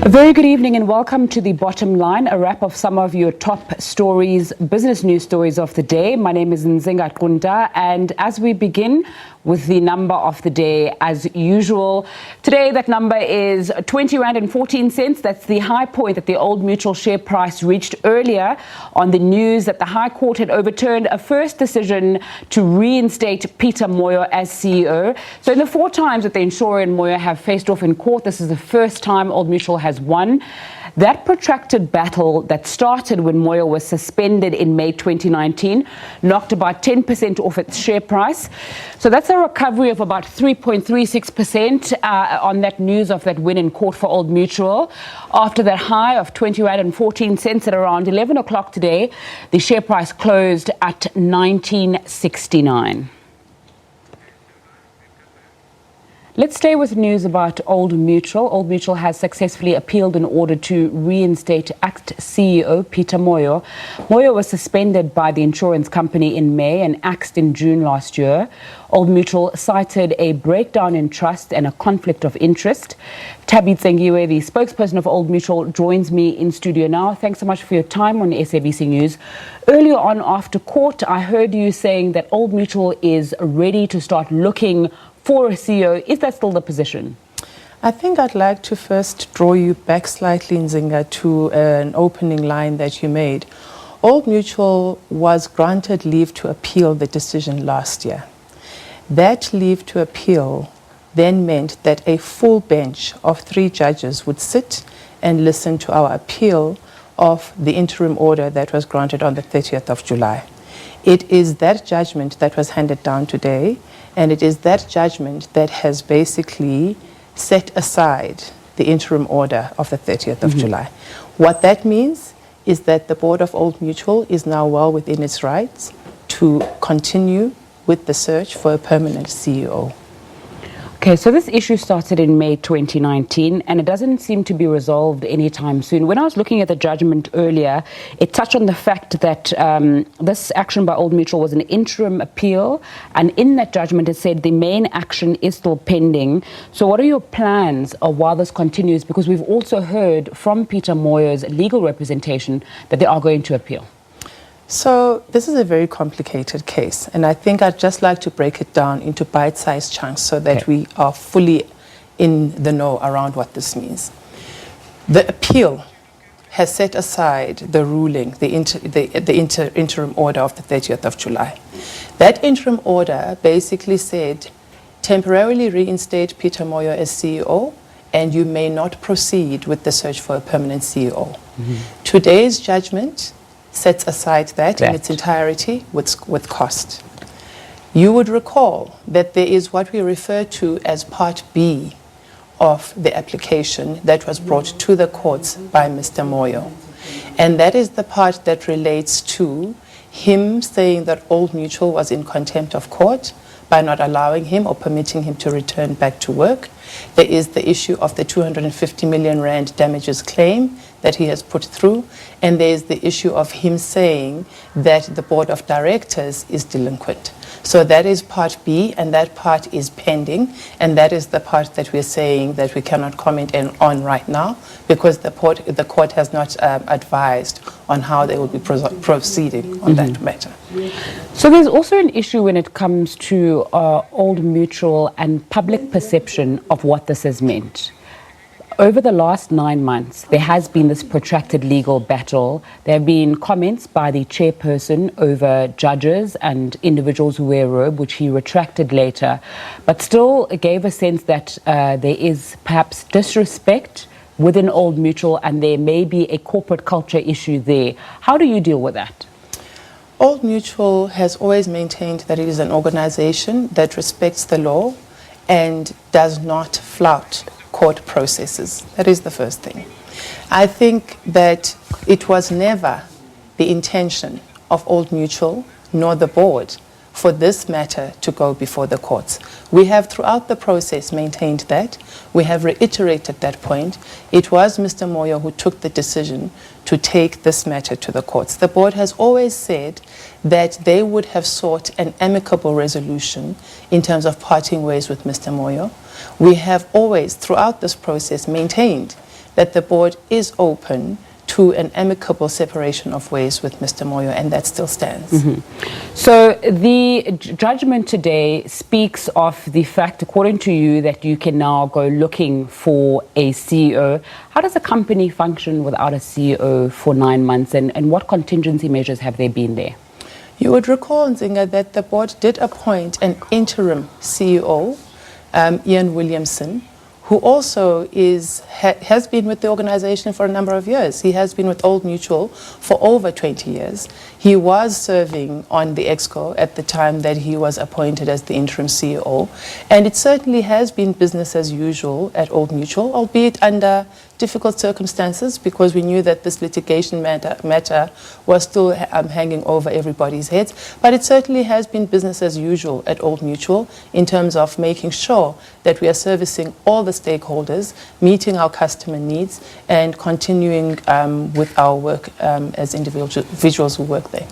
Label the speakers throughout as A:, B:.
A: A very good evening and welcome to The Bottom Line, a wrap of some of your top stories, business news stories of the day. My name is Nzinga Qunda, and as we begin with the number of the day, as usual, today that number is 20 Rand and 14 cents. That's the high point that the Old Mutual share price reached earlier on the news that the High Court had overturned a first decision to reinstate Peter Moyo as CEO. So in the 4 times that the insurer and Moyo have faced off in court, this is the first time Old Mutual has won. That protracted battle that started when Moyo was suspended in May 2019 knocked about 10% off its share price. So that's a recovery of about 3.36% on that news of that win in court for Old Mutual. After that high of 20 Rand and 14 cents at around 11 o'clock today, the share price closed at 19.69. Let's stay with news about Old Mutual. Old Mutual has successfully appealed in order to reinstate ACT CEO Peter Moyo. Moyo was suspended by the insurance company in May and axed in June last year. Old Mutual cited a breakdown in trust and a conflict of interest. Tabi Tsengiwe, the spokesperson of Old Mutual, joins me in studio now. Thanks so much for your time on SABC News. Earlier on after court, I heard you saying that Old Mutual is ready to start looking for a CEO. Is that still the position?
B: I think I'd like to first draw you back slightly, Nzinga, to an opening line that you made. Old Mutual was granted leave to appeal the decision last year. That leave to appeal then meant that a full bench of 3 judges would sit and listen to our appeal of the interim order that was granted on the 30th of July. It is that judgment that was handed down today, and it is that judgment that has basically set aside the interim order of the 30th of July. What that means is that the board of Old Mutual is now well within its rights to continue with the search for a permanent CEO.
A: Okay, so this issue started in May 2019 and it doesn't seem to be resolved anytime soon. When I was looking at the judgment earlier, it touched on the fact that this action by Old Mutual was an interim appeal, and in that judgment it said the main action is still pending. So what are your plans while this continues? Because we've also heard from Peter Moyo's legal representation that they are going to appeal.
B: So this is a very complicated case, and I think I'd just like to break it down into bite-sized chunks so that we are fully in the know around what this means. The appeal has set aside the ruling, the interim order of the 30th of July. That interim order basically said, temporarily reinstate Peter Moyo as CEO, and you may not proceed with the search for a permanent CEO. Today's judgment sets aside that in its entirety with cost. You would recall that there is what we refer to as Part B of the application that was brought to the courts by Mr. Moyo. And that is the part that relates to him saying that Old Mutual was in contempt of court by not allowing him or permitting him to return back to work. There is the issue of the 250 million rand damages claim that he has put through, and there is the issue of him saying that the board of directors is delinquent. So that is Part B, and that part is pending, and that is the part that we're saying that we cannot comment on right now because the court has not advised on how they will be proceeding on that matter.
A: So there's also an issue when it comes to Old Mutual and public perception of what this has meant. Over the last 9 months, there has been this protracted legal battle. There have been comments by the chairperson over judges and individuals who wear a robe, which he retracted later, but still gave a sense that there is perhaps disrespect within Old Mutual and there may be a corporate culture issue there. How do you deal with that?
B: Old Mutual has always maintained that it is an organization that respects the law and does not flout court processes. That is the first thing. I think that it was never the intention of Old Mutual nor the board for this matter to go before the courts. We have throughout the process maintained that. We have reiterated that point. It was Mr. Moyo who took the decision to take this matter to the courts. The board has always said that they would have sought an amicable resolution in terms of parting ways with Mr. Moyo. We have always, throughout this process, maintained that the board is open to an amicable separation of ways with Mr. Moyo, and that still stands.
A: So the judgment today speaks of the fact, according to you, that you can now go looking for a CEO. How does a company function without a CEO for 9 months, and what contingency measures have there been there?
B: You would recall, Nzinga, that the board did appoint an interim CEO, Ian Williamson, who also has been with the organization for a number of years. He has been with Old Mutual for over 20 years. He was serving on the ExCo at the time that he was appointed as the interim CEO. And it certainly has been business as usual at Old Mutual, albeit under difficult circumstances, because we knew that this litigation matter was still hanging over everybody's heads. But it certainly has been business as usual at Old Mutual in terms of making sure that we are servicing all the stakeholders, meeting our customer needs, and continuing with our work as individuals who work there.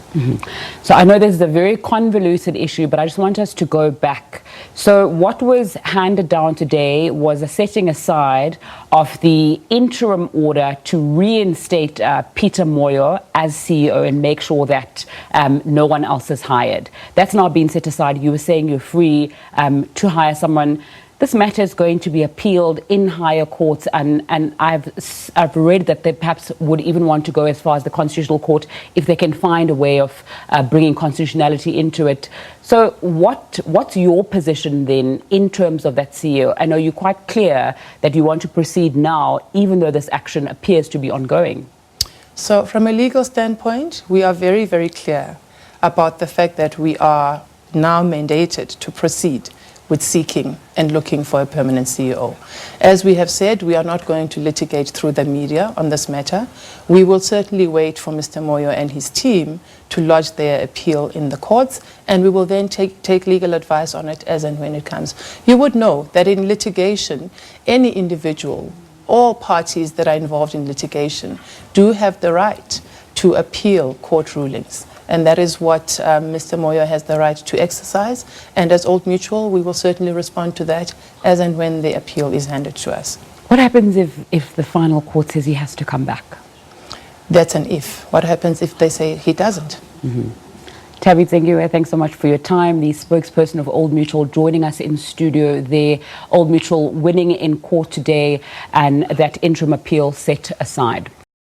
A: So I know this is a very convoluted issue, but I just want us to go back. So what was handed down today was a setting aside of the interim order to reinstate Peter Moyo as CEO and make sure that no one else is hired. That's now been set aside. You were saying you're free to hire someone. This matter is going to be appealed in higher courts, and I've read that they perhaps would even want to go as far as the Constitutional Court if they can find a way of bringing constitutionality into it. So what's your position then in terms of that CEO? I know you're quite clear that you want to proceed now, even though this action appears to be ongoing.
B: So from a legal standpoint, we are very, very clear about the fact that we are now mandated to proceed with seeking and looking for a permanent CEO. As we have said, we are not going to litigate through the media on this matter. We will certainly wait for Mr. Moyo and his team to lodge their appeal in the courts, and we will then take legal advice on it as and when it comes. You would know that in litigation, any individual, all parties that are involved in litigation do have the right to appeal court rulings. And that is what Mr. Moyo has the right to exercise. And as Old Mutual, we will certainly respond to that as and when the appeal is handed to us.
A: What happens if the final court says he has to come back?
B: That's an if. What happens if they say he doesn't?
A: Tabby Zengiwe, thanks so much for your time. The spokesperson of Old Mutual joining us in studio there. Old Mutual winning in court today and that interim appeal set aside.